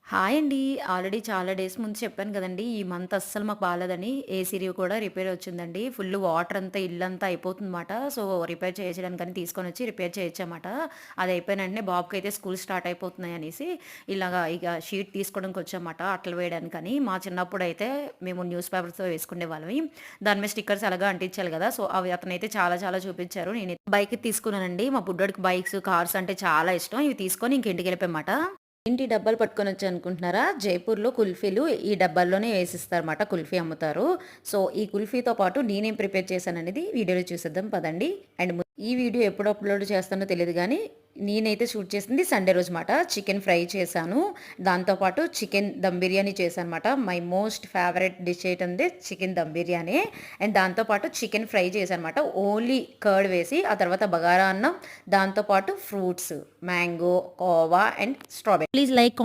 Hi అండి. Already చాలా days ముందు చెప్పాను కదండీ! ఈ మంత్ అస్సలు మాకు బాలేదని. ఏసీ కూడా రిపేర్ వచ్చిందండి. ఫుల్ వాటర్ అంతా ఇల్లంతా అయిపోతుందన్నమాట. సో, రిపేర్ చేయించడానికని తీసుకొనొచ్చి రిపేర్ చేయించామాట. అది అయిపోయిన వెంటనే బాబుకైతే స్కూల్ స్టార్ట్ అయిపోతున్నాయి అనేసి ఇలాగా ఇక షీట్ తీసుకోవడానికి వచ్చామాట అట్టలు వేయడానికని. మా చిన్నప్పుడైతే మేము న్యూస్ పేపర్స్‌తో వేసుకునేవాళ్ళమి. దాని మీద స్టిక్కర్స్ ఎలాగో అంటించాలి కదా! సో, అవి అతనైతే చాలా చాలా చూపించారు. నేనైతే బైక్ తీసుకున్నానండి. మా బుడ్డోడికి బైక్స్, కార్స్ అంటే చాలా ఇష్టం. ఇవి తీసుకొని ఇంక ఇంటికెళ్ళిపోయామాట. ఏంటి డబ్బాలు పట్టుకొనొచ్చనుకుంటున్నారా? జైపూర్‌లో కుల్ఫీలు ఈ డబ్బాల్లోనే ఏసిస్తారన్నమాట. కుల్ఫీ అమ్ముతారు. సో, ఈ కుల్ఫీతో పాటు నేనేం ప్రిపేర్ చేశాననేది వీడియోలో చూసేద్దాం పదండి. అండ్ ఈ వీడియో ఎప్పుడు అప్‌లోడ్ చేస్తానో తెలీదు గానీ, నేనైతే షూట్ చేసింది సండే రోజు మాట. చికెన్ ఫ్రై చేశాను. దాంతో పాటు చికెన్ దమ్ బిర్యానీ చేశానన్నమాట. మై మోస్ట్ ఫేవరెట్ డిష్ ఏంటంటే చికెన్ దమ్ బిర్యానీ. అండ్ దాంతో పాటు చికెన్ ఫ్రై చేశానన్నమాట. ఓన్లీ కర్డ్ వేసి, ఆ తర్వాత బగారా అన్నం, దాంతో పాటు fruits, mango, khoa and strawberry. Please like